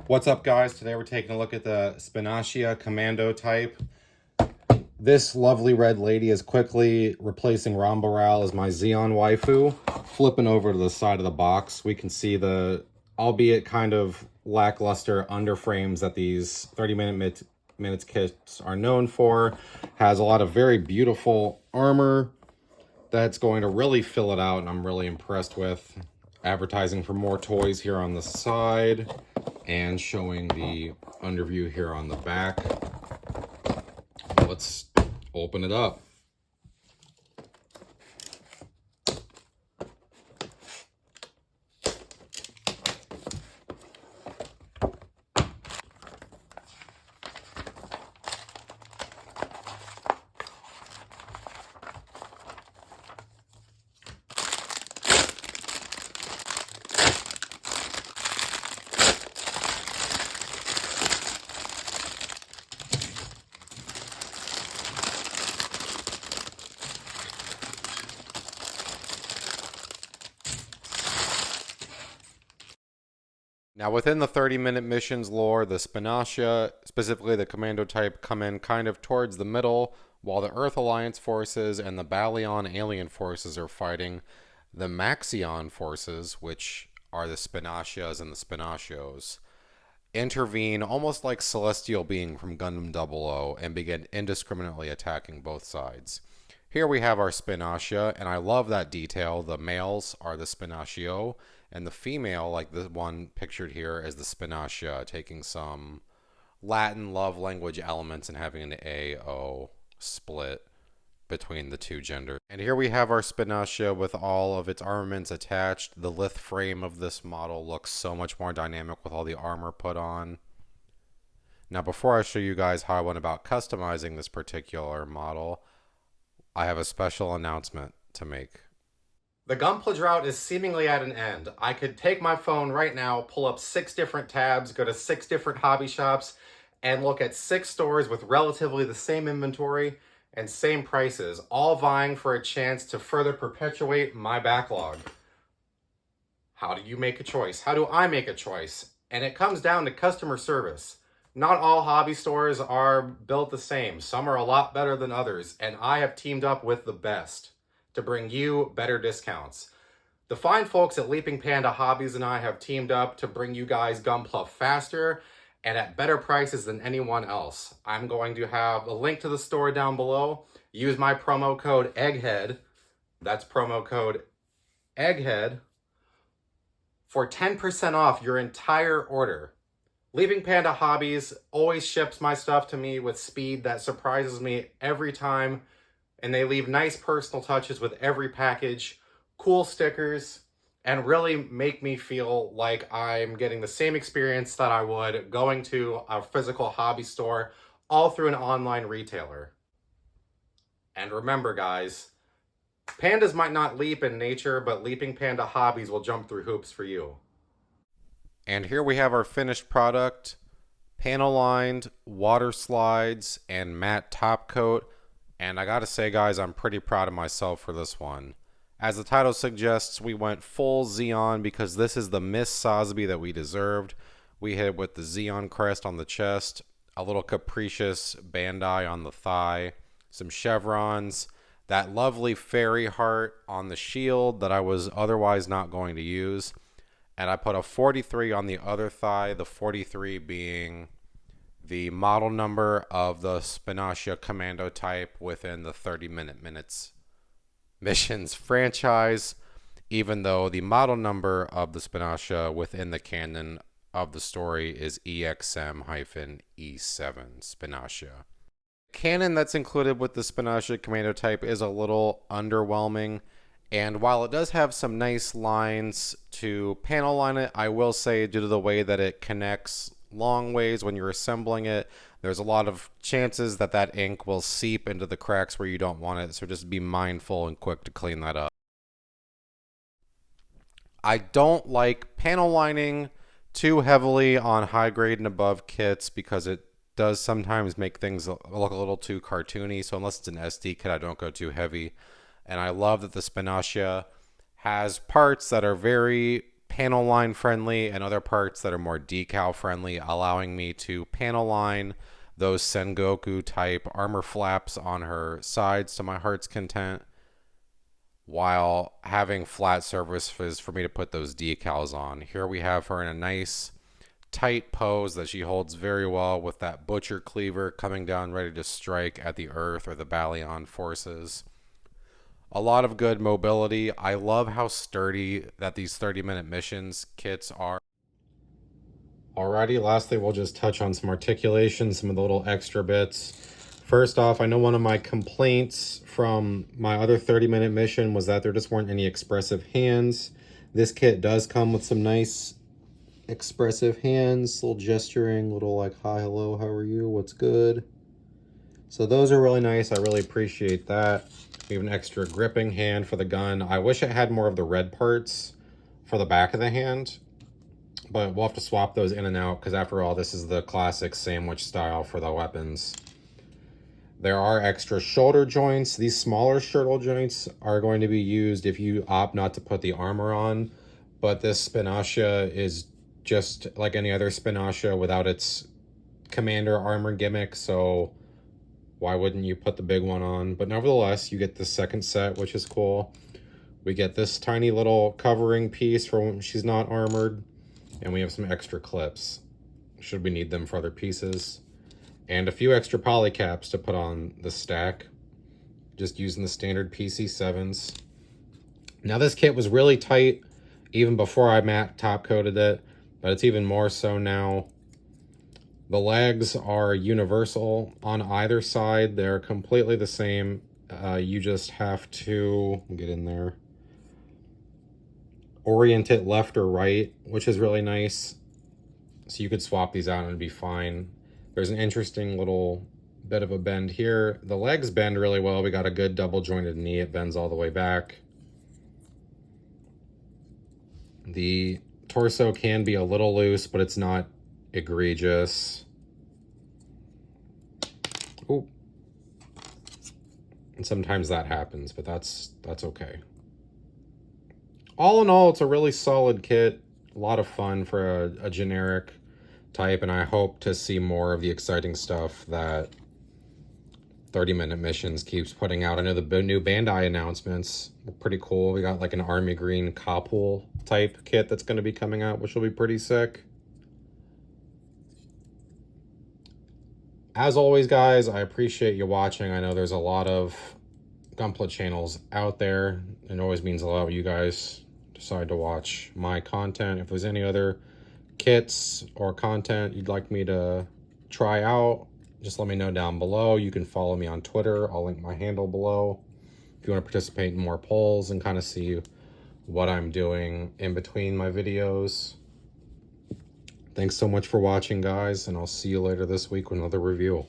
What's up, guys? Today we're taking a look at the Spinatia Commando type. This lovely red lady is quickly replacing Rambaral as my ZEON waifu. Flipping over to the side of the box, we can see the, albeit kind of lackluster underframes that these 30 minutes kits are known for. Has a lot of very beautiful armor that's going to really fill it out, and I'm really impressed with. Advertising for more toys here on the side and showing the underview here on the back. Let's open it up. Now, within the 30-minute missions lore, the Spinatia, specifically the Commando type, come in kind of towards the middle, while the Earth Alliance forces and the Balion alien forces are fighting the Maxion forces, which are the Spinatias and the Spinatios, intervene almost like celestial being from Gundam 00 and begin indiscriminately attacking both sides. Here we have our Spinatia, and I love that detail. The males are the Spinatio, and the female, like the one pictured here, is the Spinatia, taking some Latin love language elements and having an A-O split between the two genders. And here we have our Spinatia with all of its armaments attached. The lith frame of this model looks so much more dynamic with all the armor put on. Now, before I show you guys how I went about customizing this particular model, I have a special announcement to make. The Gunpla drought is seemingly at an end. I could take my phone right now, pull up 6 different tabs, go to 6 different hobby shops, and look at 6 stores with relatively the same inventory and same prices, all vying for a chance to further perpetuate my backlog. How do you make a choice? How do I make a choice? And it comes down to customer service. Not all hobby stores are built the same. Some are a lot better than others, and I have teamed up with the best to bring you better discounts. The fine folks at Leaping Panda Hobbies and I have teamed up to bring you guys Gunpla faster and at better prices than anyone else. I'm going to have a link to the store down below. Use my promo code EGGHEAD, that's promo code EGGHEAD, for 10% off your entire order. Leaping Panda Hobbies always ships my stuff to me with speed that surprises me every time, and they leave nice personal touches with every package, cool stickers, and really make me feel like I'm getting the same experience that I would going to a physical hobby store, all through an online retailer. And remember, guys, pandas might not leap in nature, but Leaping Panda Hobbies will jump through hoops for you. And here we have our finished product, panel lined, water slides, and matte top coat. And I gotta say, guys, I'm pretty proud of myself for this one. As the title suggests, we went full ZEON because this is the Miss Sosby that we deserved. We hit it with the ZEON crest on the chest, a little capricious Bandai on the thigh, some chevrons, that lovely fairy heart on the shield that I was otherwise not going to use. And I put a 43 on the other thigh, the 43 being the model number of the Spinatia Commando type within the 30-minutes missions franchise, even though the model number of the Spinatia within the canon of the story is EXM-E7 Spinatia. Canon that's included with the Spinatia Commando type is a little underwhelming, and while it does have some nice lines to panel line it, I will say due to the way that it connects long ways when you're assembling it, there's a lot of chances that that ink will seep into the cracks where you don't want it, so just be mindful and quick to clean that up. I don't like panel lining too heavily on high grade and above kits because it does sometimes make things look a little too cartoony, so unless it's an SD kit, I don't go too heavy. And I love that the Spinatia has parts that are very panel line friendly and other parts that are more decal friendly, allowing me to panel line those Sengoku type armor flaps on her sides to my heart's content, while having flat surfaces for me to put those decals on. Here we have her in a nice tight pose that she holds very well with that butcher cleaver coming down ready to strike at the earth or the Balion forces. A lot of good mobility. I love how sturdy that these 30-minute missions kits are. Alrighty, lastly, we'll just touch on some articulation, some of the little extra bits. First off, I know one of my complaints from my other 30-minute mission was that there just weren't any expressive hands. This kit does come with some nice expressive hands, little gesturing, little like, hi, hello, how are you, what's good? So those are really nice. I really appreciate that. We have an extra gripping hand for the gun. I wish it had more of the red parts for the back of the hand, but we'll have to swap those in and out because after all, this is the classic sandwich style for the weapons. There are extra shoulder joints. These smaller shoulder joints are going to be used if you opt not to put the armor on, but this Spinatia is just like any other Spinatia without its commander armor gimmick, so why wouldn't you put the big one on? But nevertheless, you get the second set, which is cool. We get this tiny little covering piece for when she's not armored, and we have some extra clips, should we need them for other pieces, and a few extra poly caps to put on the stack, just using the standard PC7s. Now this kit was really tight even before I matte top coated it, but it's even more so now. The legs are universal on either side. They're completely the same. You just have to get in there, orient it left or right, which is really nice. So you could swap these out and it'd be fine. There's an interesting little bit of a bend here. The legs bend really well. We got a good double jointed knee. It bends all the way back. The torso can be a little loose, but it's not egregious. Oh, and sometimes that happens, but that's okay. All in all, it's a really solid kit. A lot of fun for a generic type, and I hope to see more of the exciting stuff that 30-minute missions keeps putting out. I know the new Bandai announcements are pretty cool. We got like an army green Kapul type kit that's going to be coming out, which will be pretty sick. As always, guys, I appreciate you watching. I know there's a lot of Gunpla channels out there. It always means a lot when you guys decide to watch my content. If there's any other kits or content you'd like me to try out, just let me know down below. You can follow me on Twitter. I'll link my handle below if you want to participate in more polls and kind of see what I'm doing in between my videos. Thanks so much for watching, guys, and I'll see you later this week with another review.